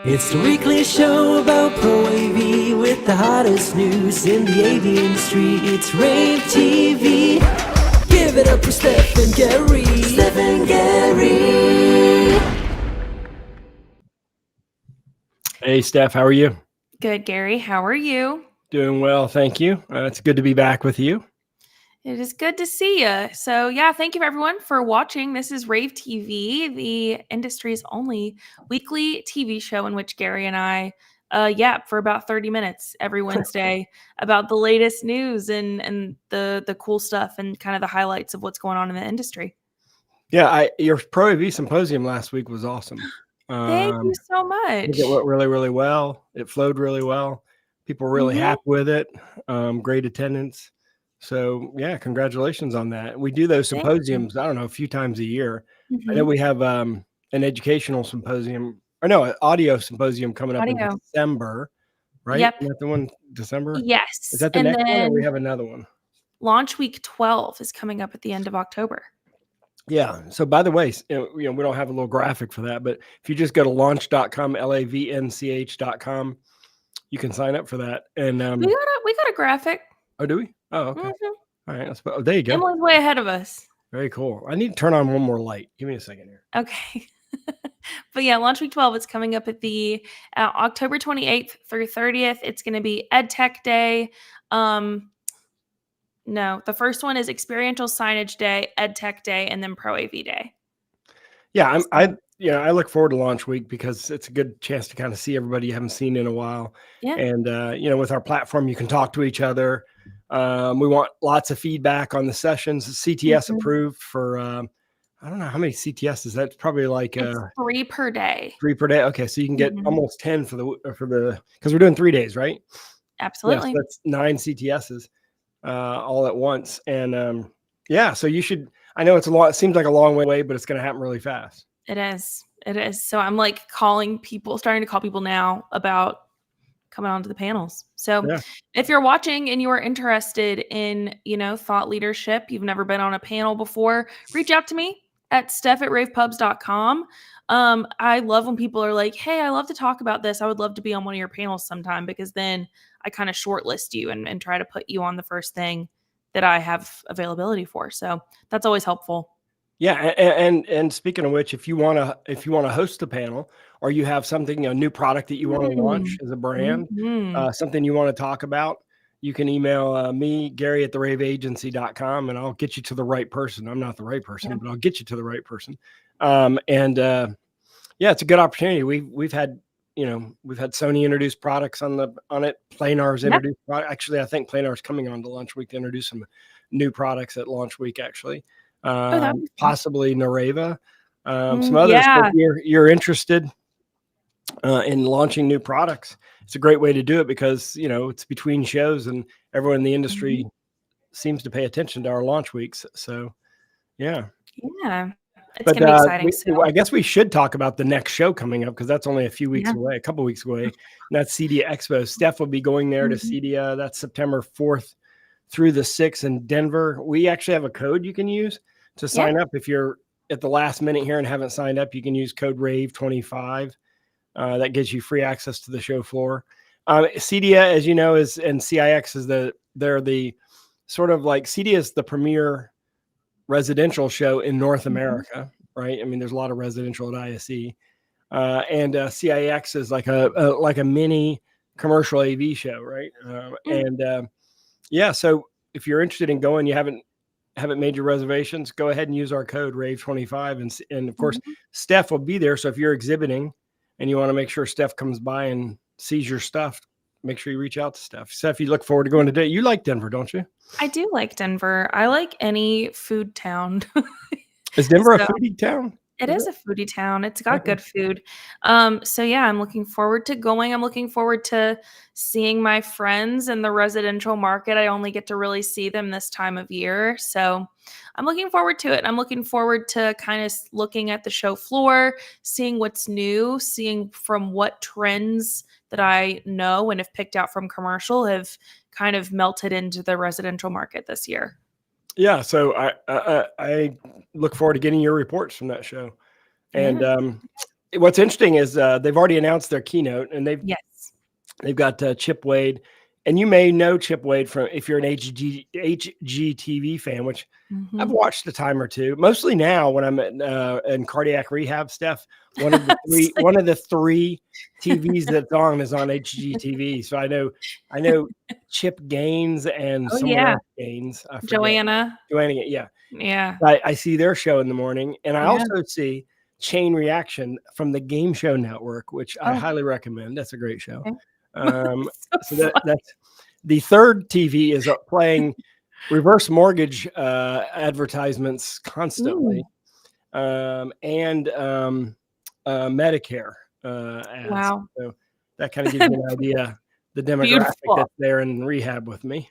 It's the weekly show about rAVe with the hottest news in the AV industry. It's rAVe TV. Give it up for Steph and Gary. Steph and Gary. Hey, Steph, how are you? Good, Gary. How are you? Doing well, thank you. It's good to be back with you. It is good to see you. So, yeah, thank you everyone for watching. This is rAVe TV, the industry's only weekly TV show in which Gary and I yap for about 30 minutes every Wednesday about the latest news and the cool stuff and kind of the highlights of what's going on in the industry. Yeah, your rAVe symposium last week was awesome. Thank you so much. It went really, really well. It flowed really well. People were really happy with it. Great attendance. So, yeah, congratulations on that. We do those symposiums, I don't know, a few times a year. I know we have an educational symposium, or no, an audio symposium coming up in December, right? Yep. Is that the one, December? Yes. Is that the next one, or we have another one? Launch week 12 is coming up at the end of October. Yeah. So by the way, we don't have a little graphic for that, but if you just go to launch.com, LAVNCH.com, you can sign up for that. And we got a graphic. Oh, do we? Oh, okay. All right. There you go. Emily's way ahead of us. Very cool. I need to turn on one more light. Give me a second here. Okay. But yeah, Launch Week 12, it's coming up at the October 28th through 30th. It's going to be EdTech Day. No, the first one is Experiential Signage Day, EdTech Day, and then rAVe Day. Yeah, I look forward to Launch Week because it's a good chance to kind of see everybody you haven't seen in a while. Yeah. And with our platform, you can talk to each other. We want lots of feedback on the sessions. CTS approved for I don't know how many CTSs. That's probably like 3 per day. 3 per day. Okay, so you can get almost 10 for the because we're doing 3 days, right? Absolutely. Yeah, so that's 9 CTSs all at once. And so you should. I know it seems like a long way, but it's going to happen really fast. It is. So I'm like starting to call people now about coming onto the panels. So if you're watching and you are interested in, thought leadership, you've never been on a panel before, reach out to me at steph@ravepubs.com. I love when people are like, hey, I love to talk about this. I would love to be on one of your panels sometime, because then I kind of shortlist you and try to put you on the first thing that I have availability for. So that's always helpful. Yeah, and speaking of which, if you want to host a panel, or you have something, a new product that you want to launch as a brand, something you want to talk about, you can email me, Gary, at rAVeagency.com, and I'll get you to the right person. I'm not the right person, but I'll get you to the right person. It's a good opportunity. We've had Sony introduce products on it. Planar's introduced products. Actually, I think Planar's coming on to Launch Week to introduce some new products at Launch Week, actually. Possibly rAVe, some others. If you're interested in launching new products, it's a great way to do it, because it's between shows and everyone in the industry seems to pay attention to our launch weeks. So it's gonna be exciting. I guess we should talk about the next show coming up, because that's only a couple weeks away. And that's CEDIA Expo. Steph will be going there to CEDIA. That's September 4th through the 6th in Denver. We actually have a code you can use to sign up. If you're at the last minute here and haven't signed up, you can use code rAVe25. That gives you free access to the show floor. CEDIA, as you know, and CIX they're the sort of like, CEDIA is the premier residential show in North America, right? I mean, there's a lot of residential at ISE, and CIX is like a mini commercial AV show, right? So if you're interested in going, you haven't made your reservations, go ahead and use our code rAVe25. And of course, Steph will be there. So if you're exhibiting and you want to make sure Steph comes by and sees your stuff, make sure you reach out to Steph. Steph, you look forward to going today. You like Denver, don't you? I do like Denver. I like any food town. Is Denver a foodie town? It is a foodie town. It's got good food. So yeah, I'm looking forward to going. I'm looking forward to seeing my friends in the residential market. I only get to really see them this time of year. So I'm looking forward to it. I'm looking forward to kind of looking at the show floor, seeing what's new, seeing from what trends that I know and have picked out from commercial have kind of melted into the residential market this year. Yeah, so I look forward to getting your reports from that show. And what's interesting is they've already announced their keynote, and they've got Chip Wade, and you may know Chip Wade from if you're an HGTV fan, which I've watched a time or two. Mostly now when I'm in cardiac rehab stuff. One of the three TVs that's on is on HGTV. So I know Chip Gaines and someone else Gaines. I forget. Joanna, yeah. I see their show in the morning, and I also see Chain Reaction from the Game Show Network, which I highly recommend. That's a great show. So that's the third TV is playing reverse mortgage advertisements constantly, and Medicare ads. Wow. So that kind of gives you an idea the demographic that's there in rehab with me.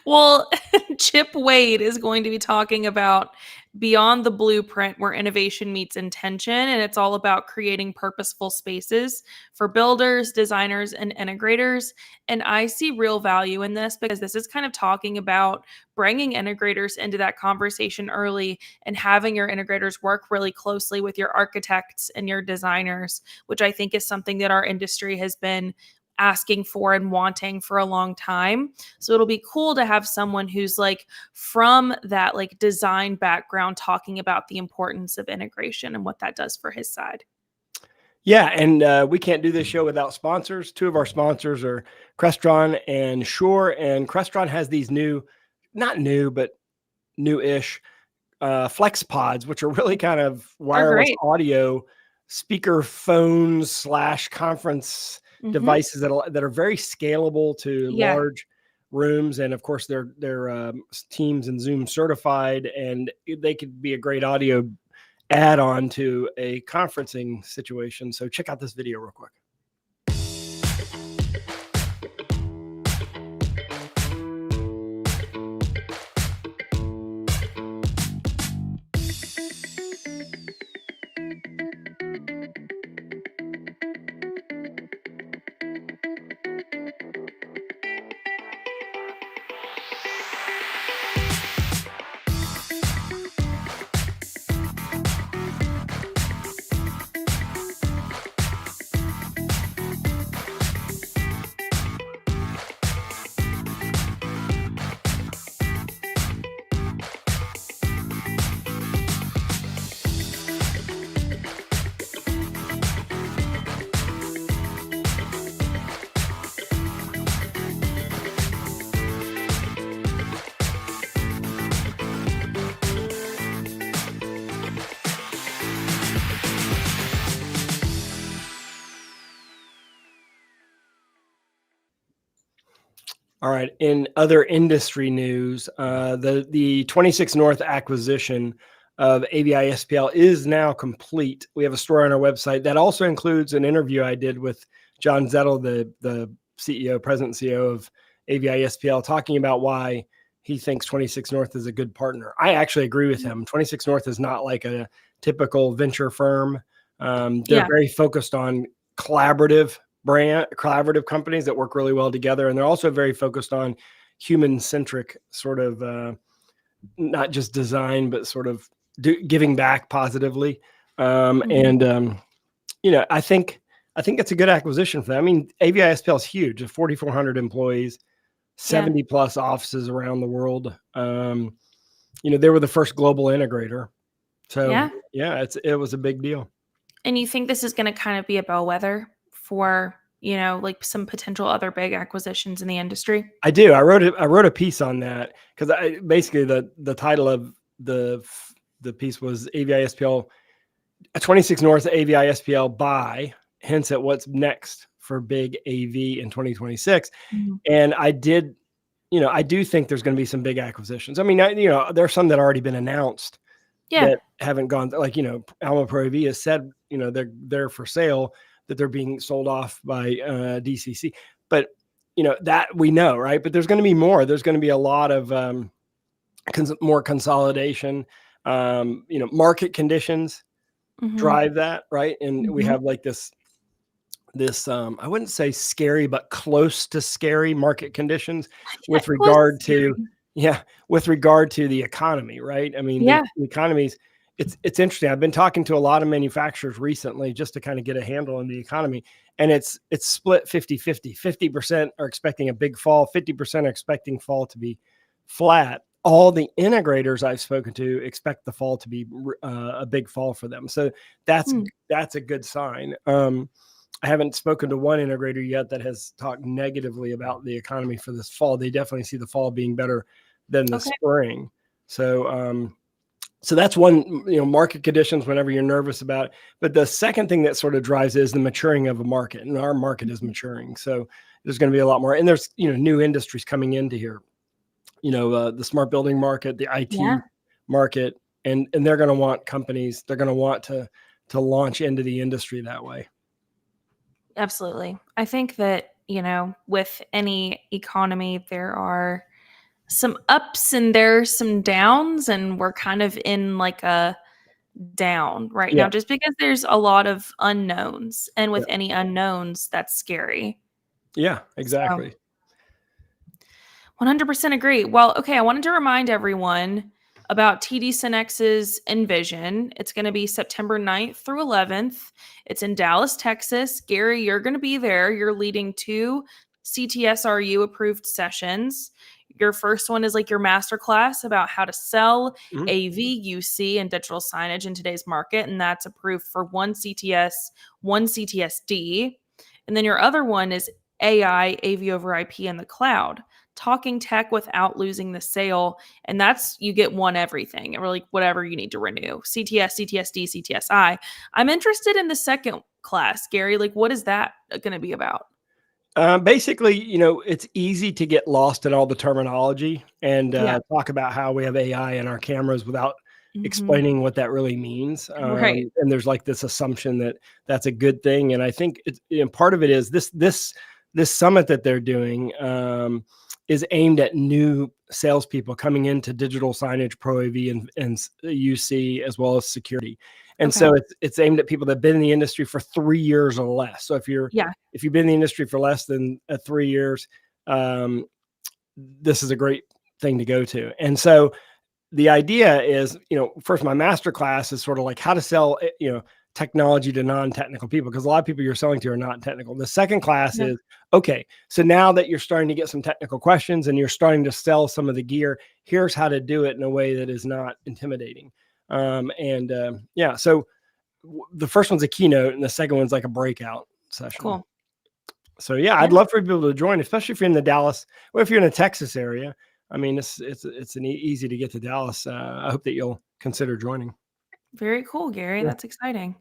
Well, Chip Wade is going to be talking about Beyond the Blueprint, where innovation meets intention, and it's all about creating purposeful spaces for builders, designers, and integrators. And I see real value in this because this is kind of talking about bringing integrators into that conversation early and having your integrators work really closely with your architects and your designers, which I think is something that our industry has been asking for and wanting for a long time. So it'll be cool to have someone who's like from that like design background talking about the importance of integration and what that does for his side. Yeah, and we can't do this show without sponsors. Two of our sponsors are Crestron and Shure, and Crestron has these not new, but new-ish Flex Pods, which are really kind of wireless audio speaker phones / conference devices that are very scalable to large rooms, and of course they're Teams and Zoom certified, and they could be a great audio add-on to a conferencing situation. So check out this video real quick. All right. In other industry news, the 26 North acquisition of AVI SPL is now complete. We have a story on our website that also includes an interview I did with John Zettel, the president and CEO of AVI SPL, talking about why he thinks 26 North is a good partner. I actually agree with him. 26 North is not like a typical venture firm. They're very focused on collaborative companies that work really well together. And they're also very focused on human-centric sort of, not just design, but sort of giving back positively. And I think it's a good acquisition for them. I mean, AVI SPL is huge, 4,400 employees, 70 plus offices around the world. They were the first global integrator. So it was a big deal. And you think this is going to kind of be a bellwether for, like some potential other big acquisitions in the industry? I do. I wrote a piece on that because basically the title of the piece was AVI SPL, 26 North AVI SPL buy, hints at what's next for big AV in 2026. And I do think there's going to be some big acquisitions. I mean, there's some that already been announced that haven't gone, like, Alma Pro AV has said, they're for sale, that they're being sold off by DCC. But, that we know, right? But there's going to be more. There's going to be a lot of more consolidation. Market conditions drive that, right? And we have like this I wouldn't say scary, but close to scary market conditions with regard to the economy, right? I mean, the economy's it's interesting. I've been talking to a lot of manufacturers recently just to kind of get a handle on the economy. And it's split 50-50. 50% are expecting a big fall. 50% are expecting fall to be flat. All the integrators I've spoken to expect the fall to be a big fall for them. So that's a good sign. I haven't spoken to one integrator yet that has talked negatively about the economy for this fall. They definitely see the fall being better than the spring. So, so that's one, market conditions whenever you're nervous about it. But the second thing that sort of drives is the maturing of a market, and our market is maturing. So there's going to be a lot more, and there's, new industries coming into here, the smart building market, the IT market, and they're going to want companies, they're going to want to launch into the industry that way. Absolutely. I think that, with any economy, there are some ups and there's some downs, and we're kind of in like a down right now just because there's a lot of unknowns, and with any unknowns, that's scary. Yeah, exactly. So, 100% agree. Well, okay, I wanted to remind everyone about TD SYNNEX's Envision. It's going to be September 9th through 11th. It's in Dallas, Texas. Gary, you're going to be there. You're leading 2 CTSRU approved sessions. Your first one is like your masterclass about how to sell AV, UC, and digital signage in today's market. And that's approved for 1 CTS, 1 CTSD. And then your other one is AI, AV over IP, in the cloud. Talking tech without losing the sale. And that's, you get one everything, or like whatever you need to renew. CTS, CTSD, CTSI. I'm interested in the second class, Gary. Like, what is that going to be about? Basically, it's easy to get lost in all the terminology and talk about how we have AI in our cameras without explaining what that really means. Right. And there's like this assumption that that's a good thing. And I think part of it is this summit that they're doing is aimed at new salespeople coming into digital signage, Pro AV, and UC, as well as security. And so it's aimed at people that have been in the industry for 3 years or less. So if you've been in the industry for less than 3 years, this is a great thing to go to. And so the idea is, first, my master class is sort of like how to sell, technology to non-technical people, because a lot of people you're selling to are not technical. The second class is, okay, so now that you're starting to get some technical questions and you're starting to sell some of the gear, here's how to do it in a way that is not intimidating. So the first one's a keynote and the second one's like a breakout session. Cool. So I'd love for people to join, especially if you're in the Dallas, or if you're in the Texas area. I mean, it's easy to get to Dallas. I hope that you'll consider joining. Very cool, Gary. That's exciting.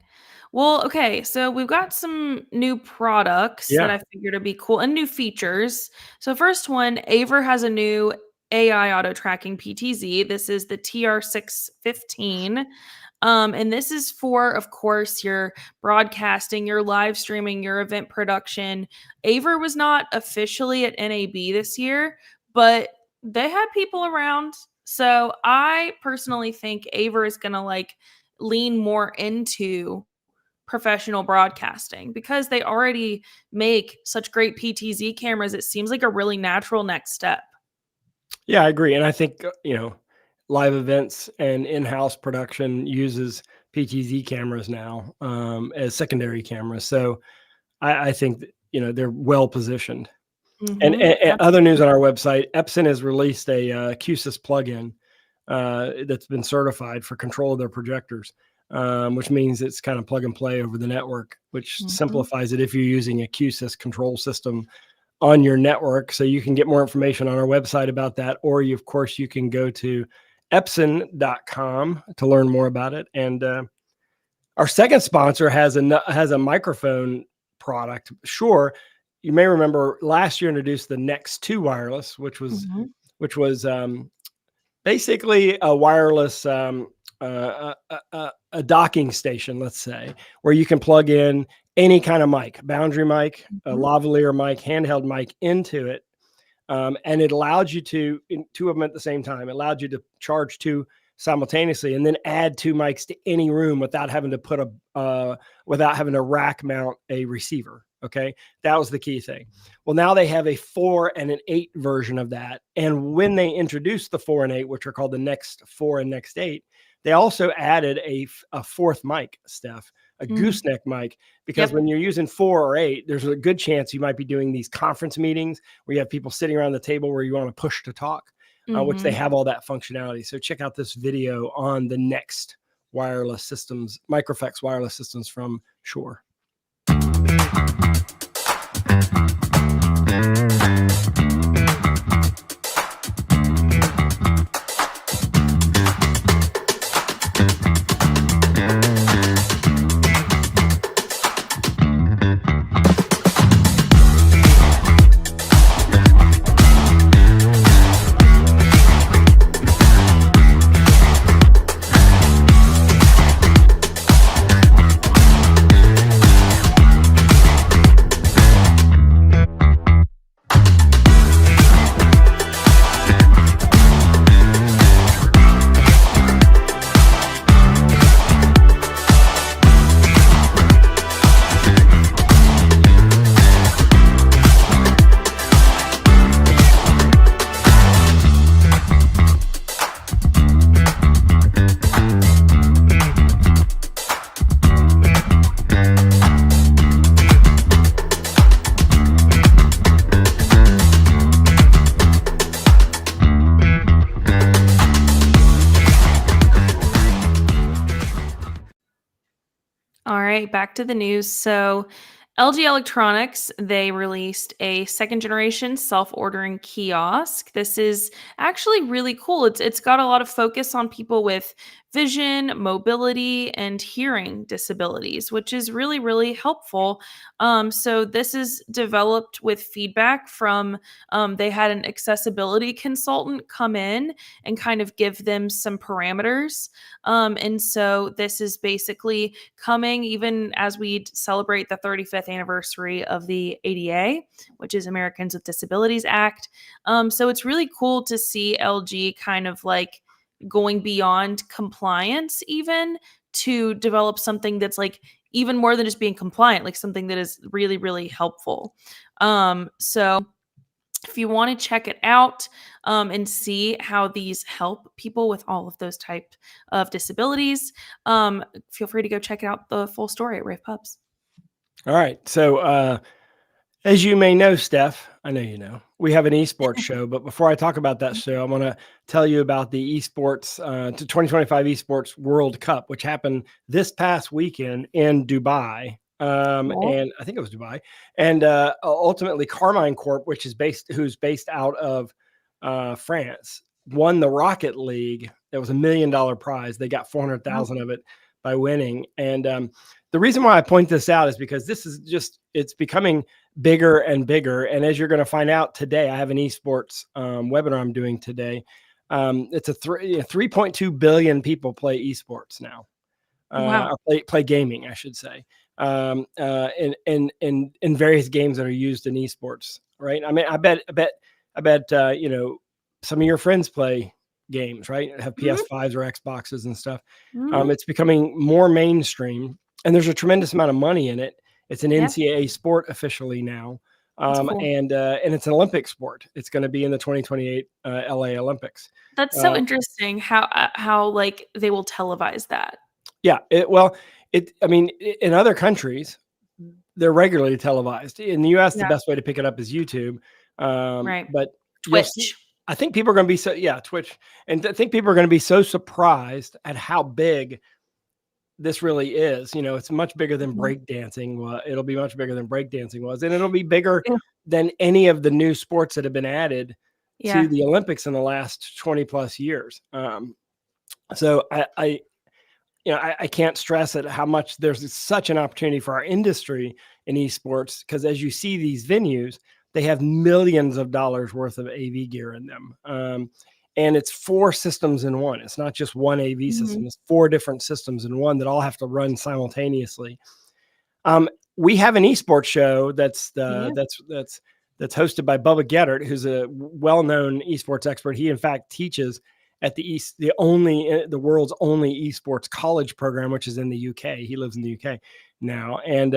Well, okay, so we've got some new products that I figured would be cool, and new features. So first one, rAVe has a new AI auto tracking PTZ. This is the TR615. And this is for, of course, your broadcasting, your live streaming, your event production. rAVe was not officially at NAB this year, but they had people around. So I personally think rAVe is going to lean more into professional broadcasting because they already make such great PTZ cameras. It seems like a really natural next step. Yeah, I agree. And I think, live events and in-house production uses PTZ cameras now as secondary cameras. So I think, they're well positioned. And other news on our website, Epson has released a QSys plugin that's been certified for control of their projectors, which means it's kind of plug and play over the network, which simplifies it if you're using a QSys control system on your network. So you can get more information on our website about that, or of course you can go to epson.com to learn more about it. And our second sponsor has a microphone product. Shure, you may remember last year introduced the Next 2 wireless, which was basically a wireless a docking station, let's say, where you can plug in any kind of mic, boundary mic, a lavalier mic, handheld mic into it. And it allowed you to, two of them at the same time, it allowed you to charge 2 simultaneously and then add 2 mics to any room without having to without having to rack mount a receiver. Okay. That was the key thing. Well, now they have a 4 and an 8 version of that. And when they introduced the 4 and 8, which are called the Next 4 and Next 8, They also added a fourth mic, Steph, a gooseneck mic, because when you're using 4 or 8, there's a good chance you might be doing these conference meetings where you have people sitting around the table where you want to push to talk, which they have all that functionality. So check out this video on the next wireless systems, Microflex wireless systems from Shure. All right, back to the news. So LG Electronics, they released a second generation self-ordering kiosk. This is actually really cool. It's got a lot of focus on people with vision, mobility, and hearing disabilities, which is really, really helpful. So this is developed with feedback from, they had an accessibility consultant come in and kind of give them some parameters. And so this is basically coming even as we celebrate the 35th anniversary of the ADA, which is Americans with Disabilities Act. So it's really cool to see LG kind of like going beyond compliance even to develop something that's like even more than just being compliant, like something that is really, really helpful. So if you want to check it out and see how these help people with all of those type of disabilities, feel free to go check out the full story at rAVe Pubs. All right. So as you may know, Steph, I know you know, we have an esports show. But before I talk about that show, I want to tell you about the esports to 2025 Esports World Cup, which happened this past weekend in Dubai. And I think it was Dubai, and ultimately Carmine Corp, who's based out of France, won the Rocket League. There was $1 million prize. They got 400,000 of it by winning. And the reason why I point this out is because this is it's becoming bigger and bigger. And as you're going to find out today, I have an esports webinar I'm doing today. It's 3.2 billion people play esports now. Or play gaming, I should say, in various games that are used in esports, right? I mean, I bet, you know, some of your friends play games, right? Have PS5s or Xboxes and stuff. It's becoming more mainstream, and there's a tremendous amount of money in it. It's an NCAA sport officially now, cool. and it's an Olympic sport. It's going to be in the 2028 LA Olympics. That's so interesting. How like they will televise that. Yeah, I mean, in other countries, they're regularly televised. In the U.S., the best way to pick it up is YouTube. Right. But Twitch. I think people are going to be Twitch. And I think people are going to be so surprised at how big this really is. You know, it's much bigger than breakdancing. It'll be much bigger than breakdancing was. And it'll be bigger than any of the new sports that have been added to the Olympics in the last 20 plus years. So I can't stress it how much there's such an opportunity for our industry in esports, because as you see these venues, they have millions of dollars worth of AV gear in them. And it's 4 systems in one. It's not just one AV system. It's 4 different systems in one that all have to run simultaneously. We have an esports show that's hosted by Bubba Geddert, who's a well-known esports expert. He in fact teaches at the world's only esports college program, which is in the UK. He lives in the UK now. And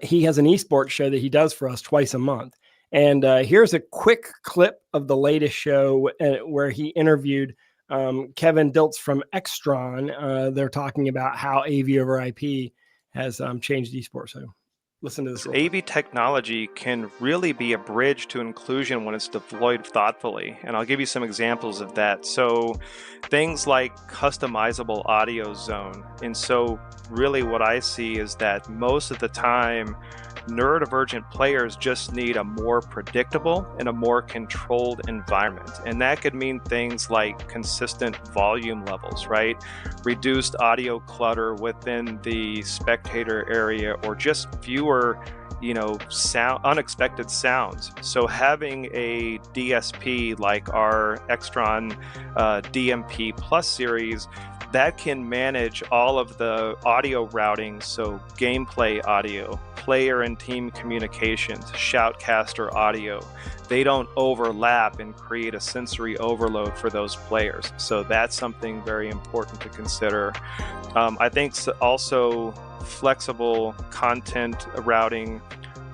he has an esports show that he does for us twice a month. And here's a quick clip of the latest show where he interviewed Kevin Diltz from Extron, they're talking about how AV over IP has changed esports. So listen to this. AV technology can really be a bridge to inclusion when it's deployed thoughtfully. And I'll give you some examples of that. So things like customizable audio zone. And so really what I see is that most of the time, neurodivergent players just need a more predictable and a more controlled environment. And that could mean things like consistent volume levels, right? Reduced audio clutter within the spectator area, or just fewer unexpected sounds. So having a DSP like our Extron DMP Plus series that can manage all of the audio routing, so gameplay audio, player and team communications, shoutcaster audio, they don't overlap and create a sensory overload for those players. So that's something very important to consider. I think also flexible content routing,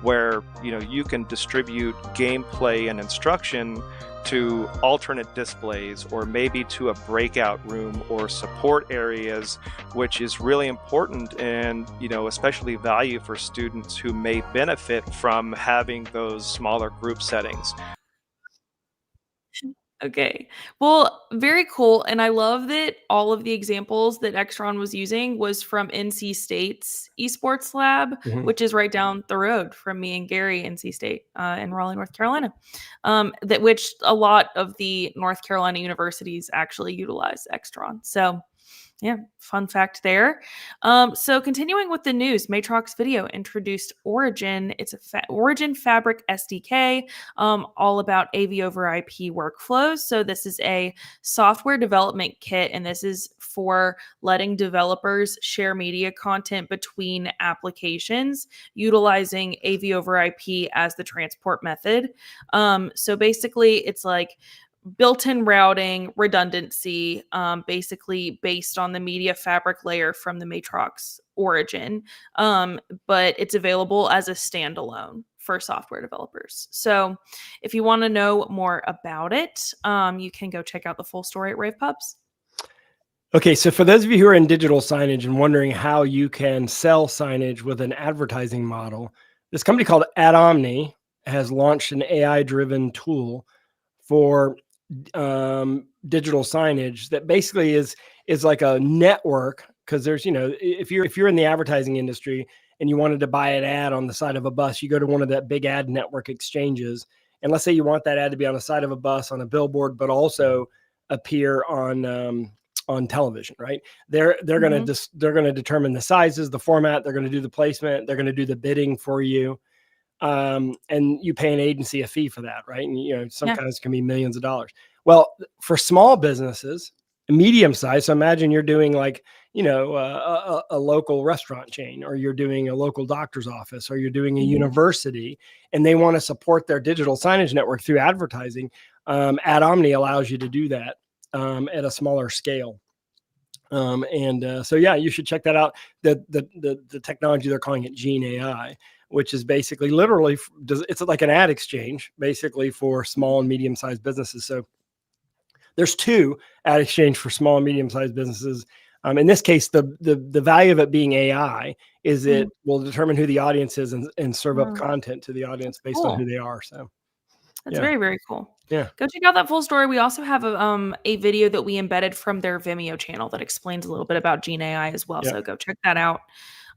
where you can distribute gameplay and instruction to alternate displays, or maybe to a breakout room or support areas, which is really important, and especially value for students who may benefit from having those smaller group settings. Okay. Well, very cool. And I love that all of the examples that Extron was using was from NC State's Esports Lab, which is right down the road from me and Gary, NC State, in Raleigh, North Carolina, which a lot of the North Carolina universities actually utilize Extron. So yeah, fun fact there. So continuing with the news, Matrox Video introduced Origin. It's a Origin Fabric SDK, all about AV over IP workflows. So this is a software development kit, and this is for letting developers share media content between applications utilizing AV over IP as the transport method. So basically, it's like built-in routing, redundancy, basically based on the media fabric layer from the Matrox Origin, but it's available as a standalone for software developers. So if you want to know more about it, you can go check out the full story at rAVe Pubs. Okay, so for those of you who are in digital signage and wondering how you can sell signage with an advertising model, this company called AdOmni has launched an AI-driven tool for digital signage that basically is like a network, because there's if you're in the advertising industry and you wanted to buy an ad on the side of a bus, you go to one of that big ad network exchanges, and let's say you want that ad to be on the side of a bus on a billboard, but also appear on television, right? They're going to determine the sizes, the format, they're going to do the placement, they're going to do the bidding for you. And you pay an agency a fee for that, right? And sometimes it can be millions of dollars. Well, for small businesses, medium size, so imagine you're doing like a local restaurant chain, or you're doing a local doctor's office, or you're doing a university, and they want to support their digital signage network through advertising. AdOmni allows you to do that at a smaller scale. So yeah, you should check that out. The technology, they're calling it Gene AI, which is basically literally, it's like an ad exchange basically for small and medium-sized businesses. So there's two ad exchange for small and medium-sized businesses. In this case, the value of it being AI is it will determine who the audience is and serve up content to the audience based on who they are. So that's very, very cool. Yeah. Go check out that full story. We also have a video that we embedded from their Vimeo channel that explains a little bit about Gene AI as well. So go check that out.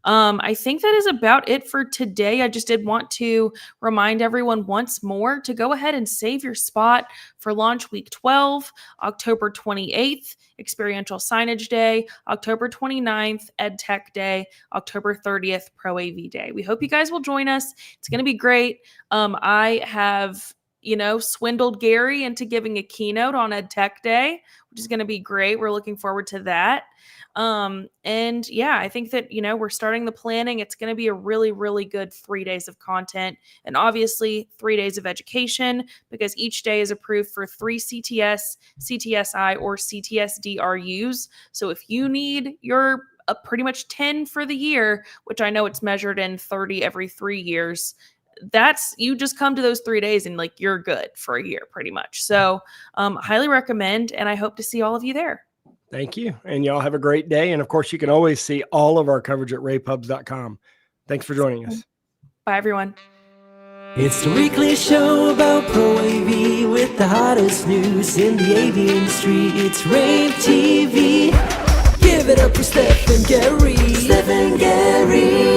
I think that is about it for today. I just did want to remind everyone once more to go ahead and save your spot for Launch Week 12, October 28th, Experiential Signage Day, October 29th, EdTech Day, October 30th, Pro AV Day. We hope you guys will join us. It's going to be great. I have swindled Gary into giving a keynote on EdTech Day, which is going to be great. We're looking forward to that. And yeah, I think that, we're starting the planning. It's going to be a really, really good 3 days of content, and obviously 3 days of education, because each day is approved for 3 CTS, CTSI, or CTS-DRUs. So if you need your pretty much 10 for the year, which I know it's measured in 30 every 3 years, you just come to those 3 days and like you're good for a year pretty much. So highly recommend, and I hope to see all of you there. Thank you. And y'all have a great day. And of course, you can always see all of our coverage at ravepubs.com. Thanks for joining us. Bye, everyone. It's the weekly show about Pro AV with the hottest news in the AV industry. It's rAVe TV. Give it up for Steph and Gary. Steph and Gary.